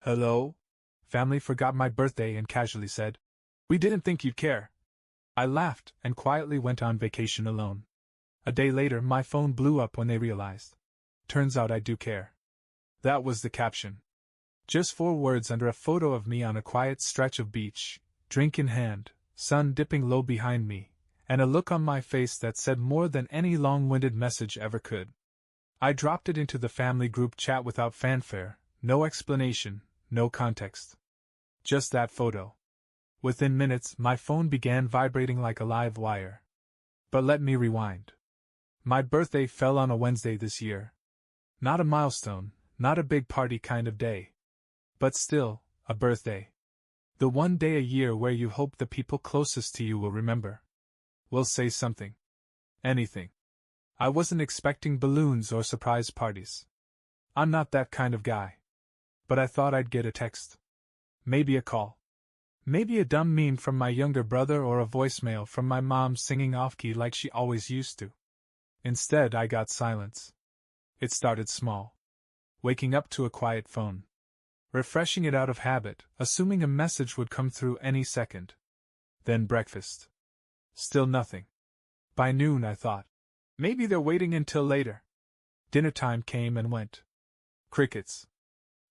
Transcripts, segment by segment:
Hello? Family forgot my birthday and casually said, "We didn't think you'd care." I laughed and quietly went on vacation alone. A day later, my phone blew up when they realized. Turns out I do care. That was the caption. Just 4 words under a photo of me on a quiet stretch of beach, drink in hand, sun dipping low behind me, and a look on my face that said more than any long-winded message ever could. I dropped it into the family group chat without fanfare, no explanation, no context. Just that photo. Within minutes, my phone began vibrating like a live wire. But let me rewind. My birthday fell on a Wednesday this year. Not a milestone, not a big party kind of day. But still, a birthday. The one day a year where you hope the people closest to you will remember. Will say something. Anything. I wasn't expecting balloons or surprise parties. I'm not that kind of guy. But I thought I'd get a text. Maybe a call. Maybe a dumb meme from my younger brother or a voicemail from my mom singing off-key like she always used to. Instead, I got silence. It started small. Waking up to a quiet phone. Refreshing it out of habit, assuming a message would come through any second. Then breakfast. Still nothing. By noon, I thought. Maybe they're waiting until later. Dinner time came and went. Crickets.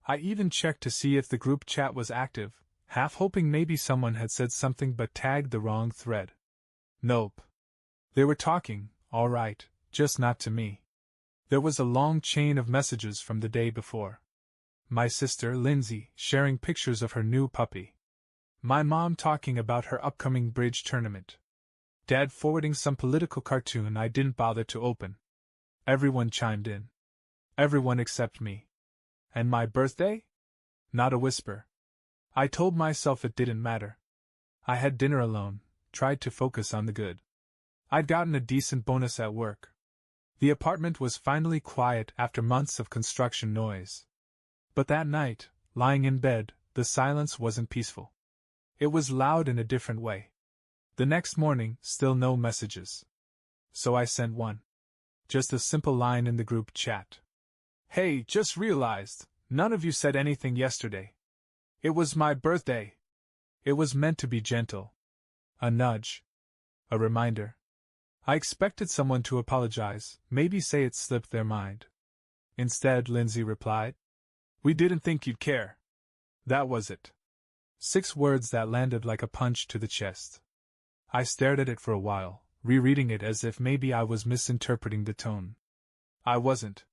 I even checked to see if the group chat was active, half hoping maybe someone had said something but tagged the wrong thread. Nope. They were talking, all right, just not to me. There was a long chain of messages from the day before. My sister, Lindsay, sharing pictures of her new puppy. My mom talking about her upcoming bridge tournament. Dad forwarding some political cartoon I didn't bother to open. Everyone chimed in. Everyone except me. And my birthday? Not a whisper. I told myself it didn't matter. I had dinner alone, tried to focus on the good. I'd gotten a decent bonus at work. The apartment was finally quiet after months of construction noise. But that night, lying in bed, the silence wasn't peaceful. It was loud in a different way. The next morning, still no messages. So I sent one. Just a simple line in the group chat. Hey, just realized, none of you said anything yesterday. It was my birthday. It was meant to be gentle. A nudge. A reminder. I expected someone to apologize, maybe say it slipped their mind. Instead, Lindsay replied, "We didn't think you'd care." That was it. 6 words that landed like a punch to the chest. I stared at it for a while, rereading it as if maybe I was misinterpreting the tone. I wasn't.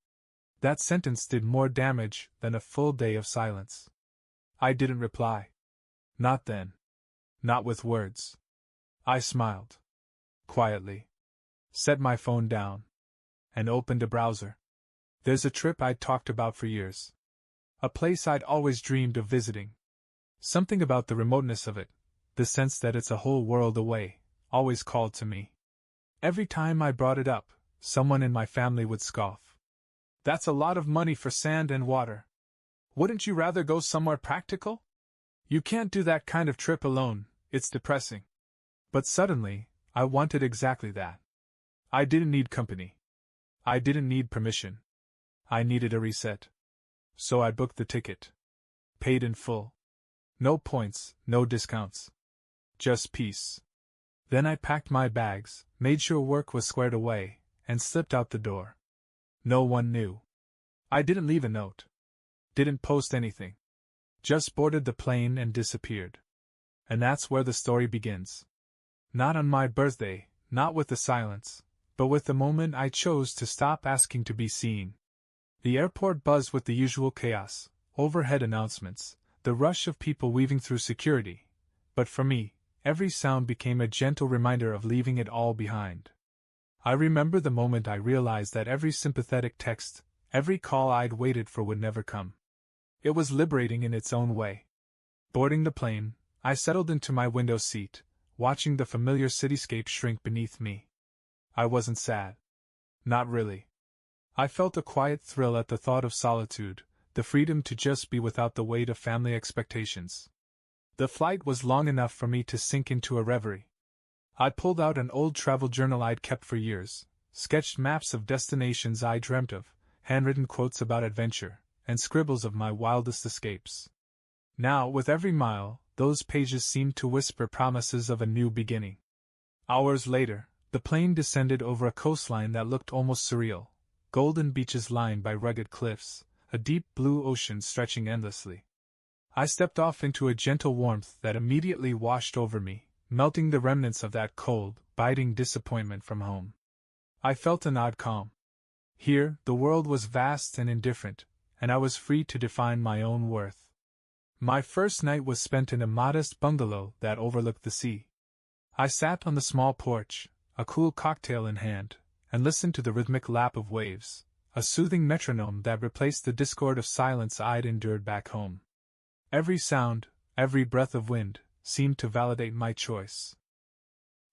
That sentence did more damage than a full day of silence. I didn't reply. Not then. Not with words. I smiled. Quietly. Set my phone down. And opened a browser. There's a trip I'd talked about for years. A place I'd always dreamed of visiting. Something about the remoteness of it, the sense that it's a whole world away, always called to me. Every time I brought it up, someone in my family would scoff. That's a lot of money for sand and water. Wouldn't you rather go somewhere practical? You can't do that kind of trip alone, it's depressing. But suddenly, I wanted exactly that. I didn't need company. I didn't need permission. I needed a reset. So I booked the ticket. Paid in full. No points, no discounts. Just peace. Then I packed my bags, made sure work was squared away, and slipped out the door. No one knew. I didn't leave a note. Didn't post anything. Just boarded the plane and disappeared. And that's where the story begins. Not on my birthday, not with the silence, but with the moment I chose to stop asking to be seen. The airport buzzed with the usual chaos, overhead announcements, the rush of people weaving through security. But for me, every sound became a gentle reminder of leaving it all behind. I remember the moment I realized that every sympathetic text, every call I'd waited for would never come. It was liberating in its own way. Boarding the plane, I settled into my window seat, watching the familiar cityscape shrink beneath me. I wasn't sad. Not really. I felt a quiet thrill at the thought of solitude, the freedom to just be without the weight of family expectations. The flight was long enough for me to sink into a reverie. I pulled out an old travel journal I'd kept for years, sketched maps of destinations I dreamt of, handwritten quotes about adventure, and scribbles of my wildest escapes. Now, with every mile, those pages seemed to whisper promises of a new beginning. Hours later, the plane descended over a coastline that looked almost surreal, golden beaches lined by rugged cliffs, a deep blue ocean stretching endlessly. I stepped off into a gentle warmth that immediately washed over me, melting the remnants of that cold, biting disappointment from home. I felt an odd calm. Here, the world was vast and indifferent, and I was free to define my own worth. My first night was spent in a modest bungalow that overlooked the sea. I sat on the small porch, a cool cocktail in hand, and listened to the rhythmic lap of waves, a soothing metronome that replaced the discord of silence I'd endured back home. Every sound, every breath of wind, seemed to validate my choice.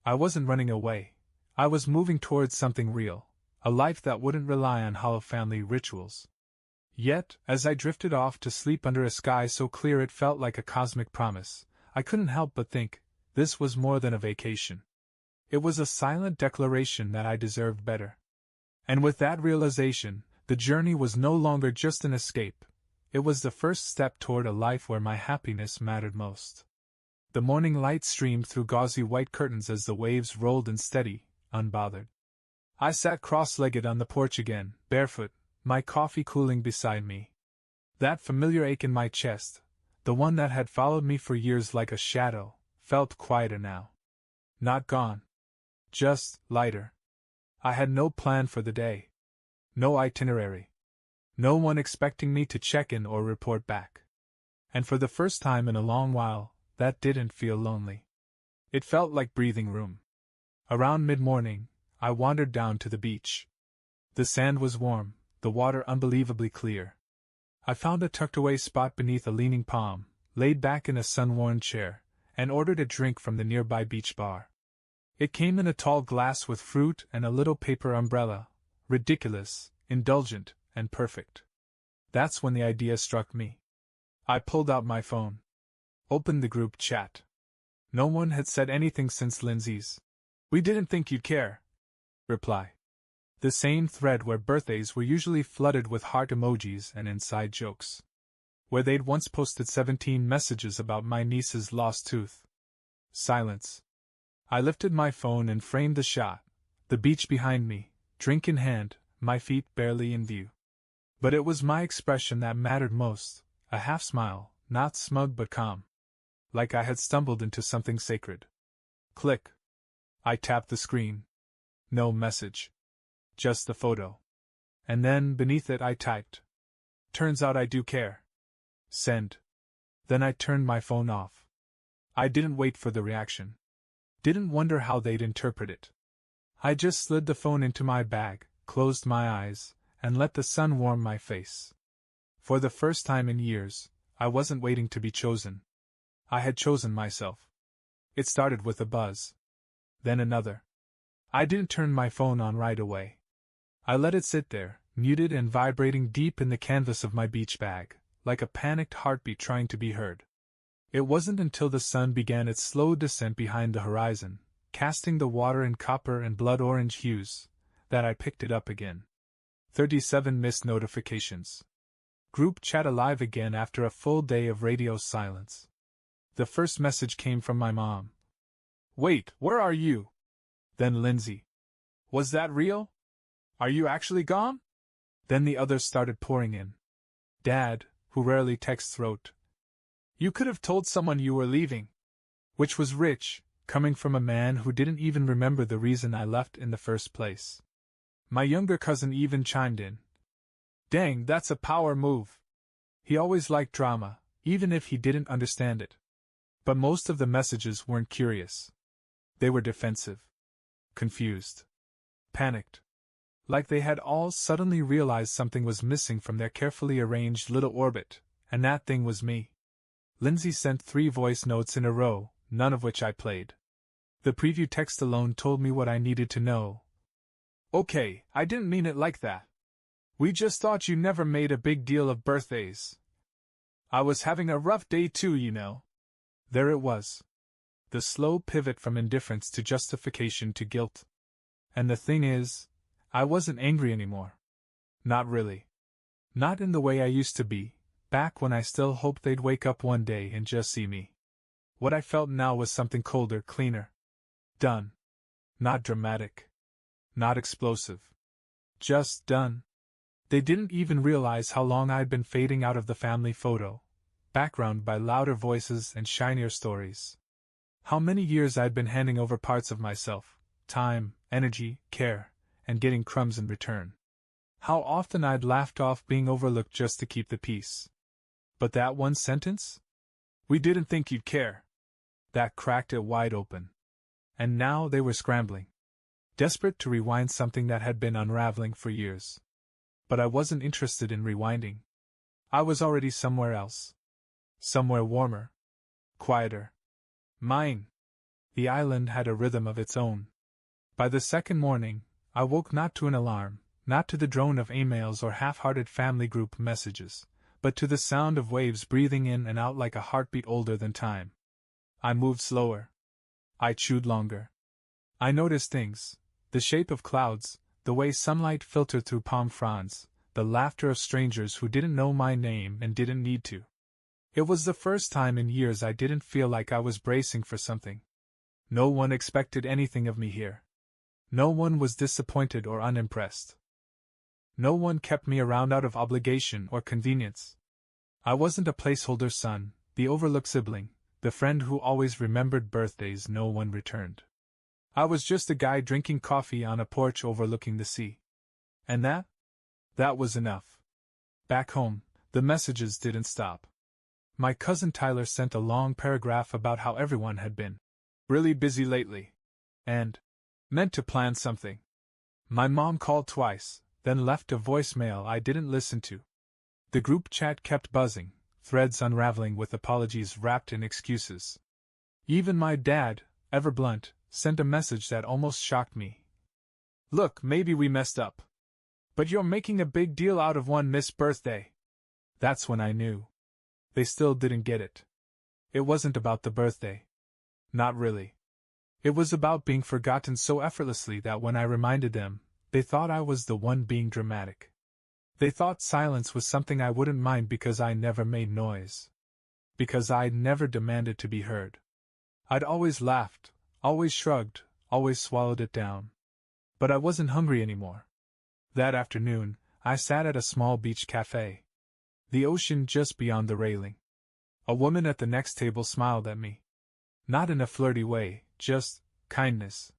I wasn't running away. I was moving towards something real, a life that wouldn't rely on hollow family rituals. Yet, as I drifted off to sleep under a sky so clear it felt like a cosmic promise, I couldn't help but think, this was more than a vacation. It was a silent declaration that I deserved better. And with that realization, the journey was no longer just an escape. It was the first step toward a life where my happiness mattered most. The morning light streamed through gauzy white curtains as the waves rolled in steady, unbothered. I sat cross-legged on the porch again, barefoot, my coffee cooling beside me. That familiar ache in my chest, the one that had followed me for years like a shadow, felt quieter now. Not gone. Just lighter. I had no plan for the day. No itinerary. No one expecting me to check in or report back. And for the first time in a long while, that didn't feel lonely. It felt like breathing room. Around mid-morning, I wandered down to the beach. The sand was warm, the water unbelievably clear. I found a tucked-away spot beneath a leaning palm, laid back in a sun-worn chair, and ordered a drink from the nearby beach bar. It came in a tall glass with fruit and a little paper umbrella, ridiculous, indulgent, and perfect. That's when the idea struck me. I pulled out my phone. Opened the group chat. No one had said anything since Lindsay's "We didn't think you'd care" reply. The same thread where birthdays were usually flooded with heart emojis and inside jokes. Where they'd once posted 17 messages about my niece's lost tooth. Silence. I lifted my phone and framed the shot, the beach behind me, drink in hand, my feet barely in view. But it was my expression that mattered most, a half smile, not smug but calm. Like I had stumbled into something sacred. Click. I tapped the screen. No message. Just the photo. And then, beneath it, I typed, "Turns out I do care." Send. Then I turned my phone off. I didn't wait for the reaction. Didn't wonder how they'd interpret it. I just slid the phone into my bag, closed my eyes, and let the sun warm my face. For the first time in years, I wasn't waiting to be chosen. I had chosen myself. It started with a buzz. Then another. I didn't turn my phone on right away. I let it sit there, muted and vibrating deep in the canvas of my beach bag, like a panicked heartbeat trying to be heard. It wasn't until the sun began its slow descent behind the horizon, casting the water in copper and blood orange hues, that I picked it up again. 37 missed notifications. Group chat alive again after a full day of radio silence. The first message came from my mom. "Wait, where are you?" Then Lindsay. "Was that real? Are you actually gone?" Then the others started pouring in. Dad, who rarely texts, wrote, "You could have told someone you were leaving." Which was rich, coming from a man who didn't even remember the reason I left in the first place. My younger cousin even chimed in. "Dang, that's a power move." He always liked drama, even if he didn't understand it. But most of the messages weren't curious. They were defensive. Confused. Panicked. Like they had all suddenly realized something was missing from their carefully arranged little orbit, and that thing was me. Lindsay sent 3 voice notes in a row, none of which I played. The preview text alone told me what I needed to know. "Okay, I didn't mean it like that. We just thought you never made a big deal of birthdays. I was having a rough day too, you know." There it was. The slow pivot from indifference to justification to guilt. And the thing is, I wasn't angry anymore. Not really. Not in the way I used to be, back when I still hoped they'd wake up one day and just see me. What I felt now was something colder, cleaner. Done. Not dramatic. Not explosive. Just done. They didn't even realize how long I'd been fading out of the family photo, background by louder voices and shinier stories. How many years I'd been handing over parts of myself, time, energy, care, and getting crumbs in return. How often I'd laughed off being overlooked just to keep the peace. But that one sentence? "We didn't think you'd care." That cracked it wide open. And now they were scrambling, desperate to rewind something that had been unraveling for years. But I wasn't interested in rewinding. I was already somewhere else. Somewhere warmer. Quieter. Mine. The island had a rhythm of its own. By the second morning, I woke not to an alarm, not to the drone of emails or half-hearted family group messages, but to the sound of waves breathing in and out like a heartbeat older than time. I moved slower. I chewed longer. I noticed things: the shape of clouds, the way sunlight filtered through palm fronds, the laughter of strangers who didn't know my name and didn't need to. It was the first time in years I didn't feel like I was bracing for something. No one expected anything of me here. No one was disappointed or unimpressed. No one kept me around out of obligation or convenience. I wasn't a placeholder son, the overlooked sibling, the friend who always remembered birthdays no one returned. I was just a guy drinking coffee on a porch overlooking the sea. And that was enough. Back home, the messages didn't stop. My cousin Tyler sent a long paragraph about how everyone had been really busy lately, and meant to plan something. My mom called twice, then left a voicemail I didn't listen to. The group chat kept buzzing, threads unraveling with apologies wrapped in excuses. Even my dad, ever blunt, sent a message that almost shocked me. "Look, maybe we messed up. But you're making a big deal out of one missed birthday." That's when I knew. They still didn't get it. It wasn't about the birthday. Not really. It was about being forgotten so effortlessly that when I reminded them, they thought I was the one being dramatic. They thought silence was something I wouldn't mind because I never made noise. Because I'd never demanded to be heard. I'd always laughed, always shrugged, always swallowed it down. But I wasn't hungry anymore. That afternoon, I sat at a small beach cafe. The ocean just beyond the railing. A woman at the next table smiled at me. Not in a flirty way, just kindness.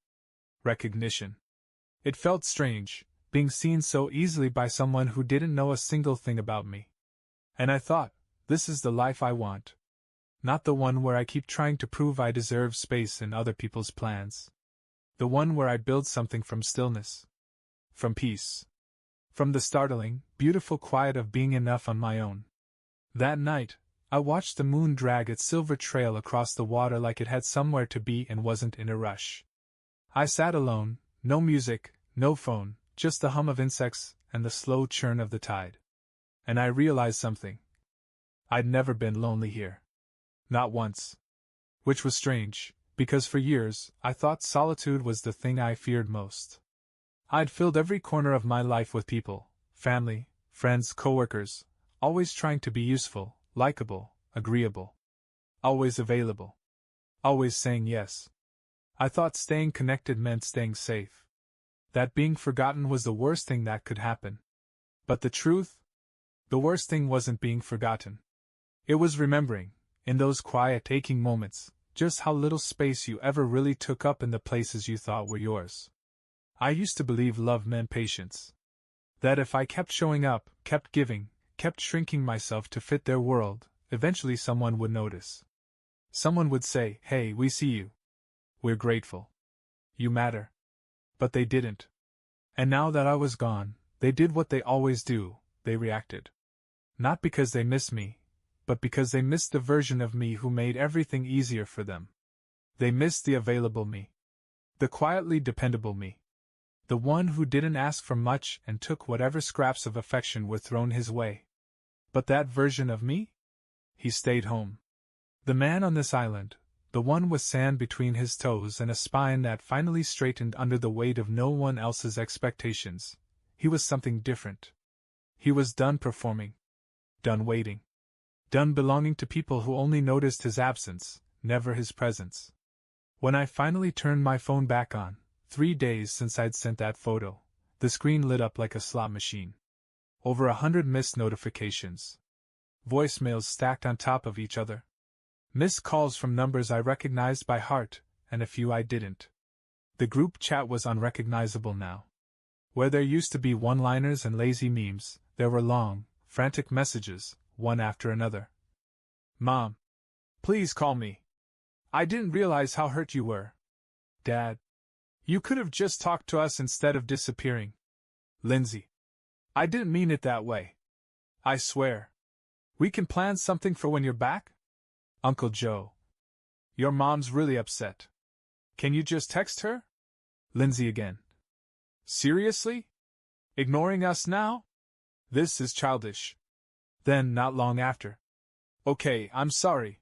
Recognition. It felt strange, being seen so easily by someone who didn't know a single thing about me. And I thought, this is the life I want. Not the one where I keep trying to prove I deserve space in other people's plans. The one where I build something from stillness. From peace. From the startling, beautiful quiet of being enough on my own. That night, I watched the moon drag its silver trail across the water like it had somewhere to be and wasn't in a rush. I sat alone, no music, no phone, just the hum of insects and the slow churn of the tide. And I realized something. I'd never been lonely here. Not once. Which was strange, because for years, I thought solitude was the thing I feared most. I'd filled every corner of my life with people, family, friends, coworkers, always trying to be useful, likable, agreeable. Always available. Always saying yes. I thought staying connected meant staying safe. That being forgotten was the worst thing that could happen. But the truth? The worst thing wasn't being forgotten. It was remembering, in those quiet, aching moments, just how little space you ever really took up in the places you thought were yours. I used to believe love meant patience. That if I kept showing up, kept giving, kept shrinking myself to fit their world, eventually someone would notice. Someone would say, "Hey, we see you. We're grateful. You matter." But they didn't. And now that I was gone, they did what they always do, they reacted. Not because they missed me, but because they missed the version of me who made everything easier for them. They missed the available me. The quietly dependable me. The one who didn't ask for much and took whatever scraps of affection were thrown his way. But that version of me? He stayed home. The man on this island, the one with sand between his toes and a spine that finally straightened under the weight of no one else's expectations, he was something different. He was done performing. Done waiting. done belonging to people who only noticed his absence, never his presence. When I finally turned my phone back on, 3 days since I'd sent that photo, the screen lit up like a slot machine. Over 100 missed notifications. Voicemails stacked on top of each other. Missed calls from numbers I recognized by heart, and a few I didn't. The group chat was unrecognizable now. Where there used to be one-liners and lazy memes, there were long, frantic messages, one after another. Mom. Please call me. I didn't realize how hurt you were. Dad. You could have just talked to us instead of disappearing. Lindsay. I didn't mean it that way. I swear. We can plan something for when you're back? Uncle Joe. Your mom's really upset. Can you just text her? Lindsay again. Seriously? Ignoring us now? This is childish. Then, not long after. Okay, I'm sorry.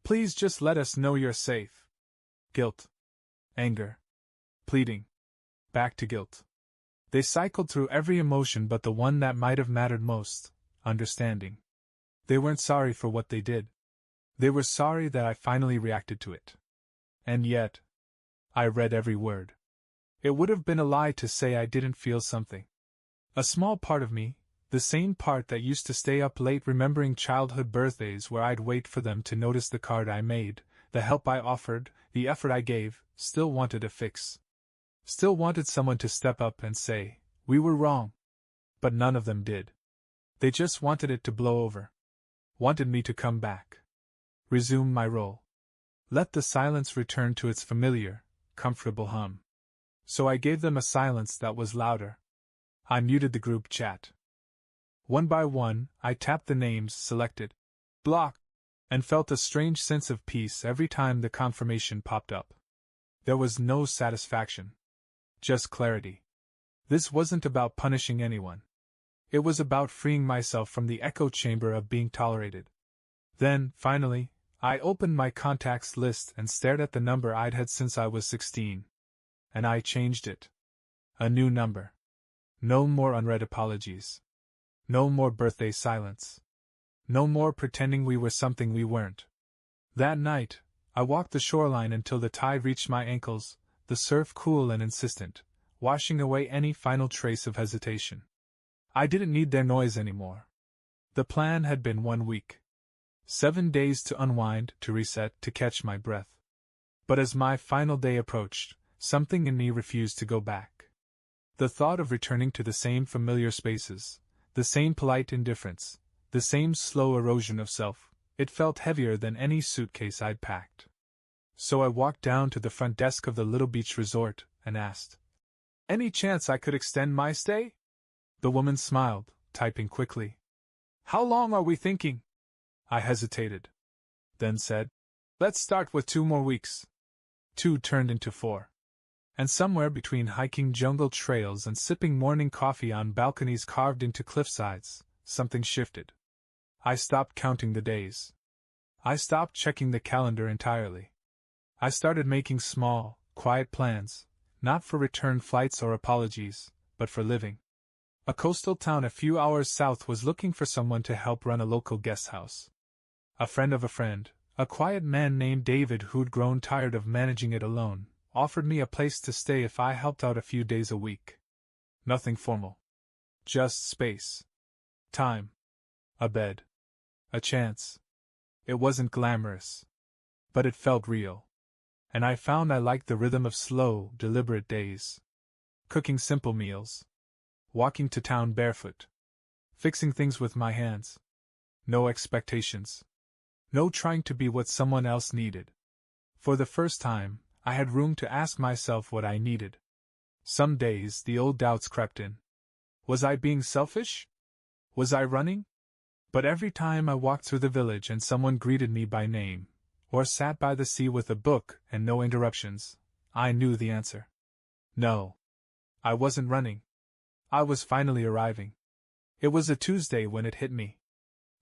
Please just let us know you're safe. Guilt. Anger. Pleading. Back to guilt. They cycled through every emotion but the one that might have mattered most, understanding. They weren't sorry for what they did. They were sorry that I finally reacted to it. And yet, I read every word. It would have been a lie to say I didn't feel something. A small part of me, the same part that used to stay up late remembering childhood birthdays where I'd wait for them to notice the card I made, the help I offered, the effort I gave, still wanted a fix. Still wanted someone to step up and say, we were wrong. But none of them did. They just wanted it to blow over. Wanted me to come back. Resume my role. Let the silence return to its familiar, comfortable hum. So I gave them a silence that was louder. I muted the group chat. One by one, I tapped the names selected, block, and felt a strange sense of peace every time the confirmation popped up. There was no satisfaction. Just clarity. This wasn't about punishing anyone. It was about freeing myself from the echo chamber of being tolerated. Then, finally, I opened my contacts list and stared at the number I'd had since I was 16. And I changed it. A new number. No more unread apologies. No more birthday silence. No more pretending we were something we weren't. That night, I walked the shoreline until the tide reached my ankles, the surf cool and insistent, washing away any final trace of hesitation. I didn't need their noise anymore. The plan had been 1 week. 7 days to unwind, to reset, to catch my breath. But as my final day approached, something in me refused to go back. The thought of returning to the same familiar spaces, the same polite indifference, the same slow erosion of self, it felt heavier than any suitcase I'd packed. So I walked down to the front desk of the little beach resort and asked, "Any chance I could extend my stay?" The woman smiled, typing quickly. "How long are we thinking?" I hesitated. Then said, "Let's start with 2 more weeks." 2 turned into 4. And somewhere between hiking jungle trails and sipping morning coffee on balconies carved into cliffsides, something shifted. I stopped counting the days. I stopped checking the calendar entirely. I started making small, quiet plans, not for return flights or apologies, but for living. A coastal town a few hours south was looking for someone to help run a local guest house. A friend of a friend, a quiet man named David who'd grown tired of managing it alone, offered me a place to stay if I helped out a few days a week. Nothing formal. Just space. Time. A bed. A chance. It wasn't glamorous. But it felt real. And I found I liked the rhythm of slow, deliberate days. Cooking simple meals. Walking to town barefoot. Fixing things with my hands. No expectations. No trying to be what someone else needed. For the first time, I had room to ask myself what I needed. Some days the old doubts crept in. Was I being selfish? Was I running? But every time I walked through the village and someone greeted me by name, or sat by the sea with a book and no interruptions, I knew the answer. No. I wasn't running. I was finally arriving. It was a Tuesday when it hit me.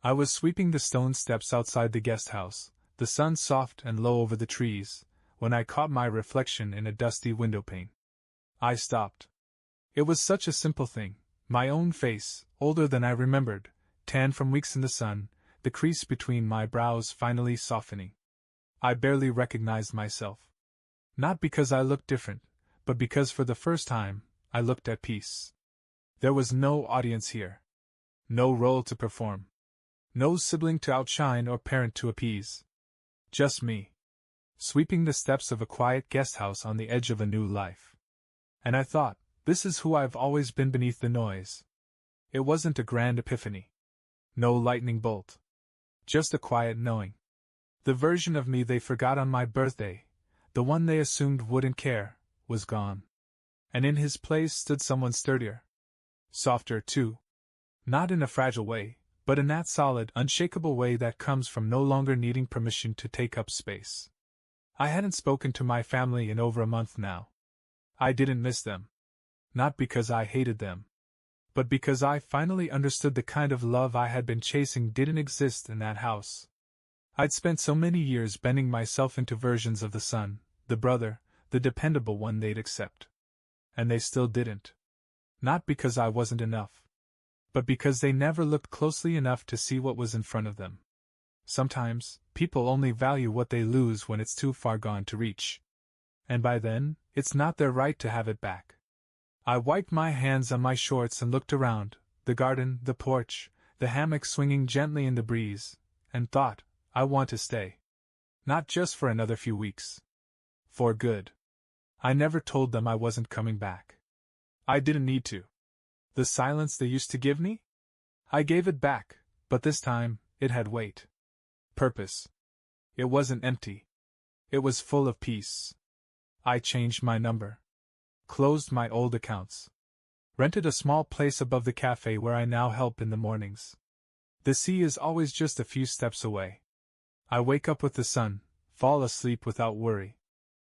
I was sweeping the stone steps outside the guest house, the sun soft and low over the trees, when I caught my reflection in a dusty windowpane. I stopped. It was such a simple thing, my own face, older than I remembered, tanned from weeks in the sun, the crease between my brows finally softening. I barely recognized myself. Not because I looked different, but because for the first time, I looked at peace. There was no audience here. No role to perform. No sibling to outshine or parent to appease. Just me. Sweeping the steps of a quiet guesthouse on the edge of a new life. And I thought, this is who I've always been beneath the noise. It wasn't a grand epiphany. No lightning bolt. Just a quiet knowing. The version of me they forgot on my birthday, the one they assumed wouldn't care, was gone. And in his place stood someone sturdier. Softer, too. Not in a fragile way, but in that solid, unshakable way that comes from no longer needing permission to take up space. I hadn't spoken to my family in over a month now. I didn't miss them. Not because I hated them. But because I finally understood the kind of love I had been chasing didn't exist in that house. I'd spent so many years bending myself into versions of the son, the brother, the dependable one they'd accept. And they still didn't. Not because I wasn't enough. But because they never looked closely enough to see what was in front of them. Sometimes, people only value what they lose when it's too far gone to reach. And by then, it's not their right to have it back. I wiped my hands on my shorts and looked around, the garden, the porch, the hammock swinging gently in the breeze, and thought, I want to stay. Not just for another few weeks. For good. I never told them I wasn't coming back. I didn't need to. The silence they used to give me? I gave it back, but this time, it had weight. Purpose. It wasn't empty. It was full of peace. I changed my number. Closed my old accounts. Rented a small place above the cafe where I now help in the mornings. The sea is always just a few steps away. I wake up with the sun, fall asleep without worry.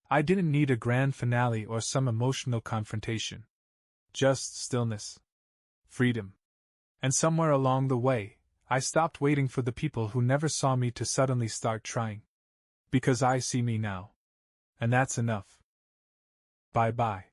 I didn't need a grand finale or some emotional confrontation. Just stillness. Freedom. And somewhere along the way, I stopped waiting for the people who never saw me to suddenly start trying. Because I see me now. And that's enough. Bye-bye.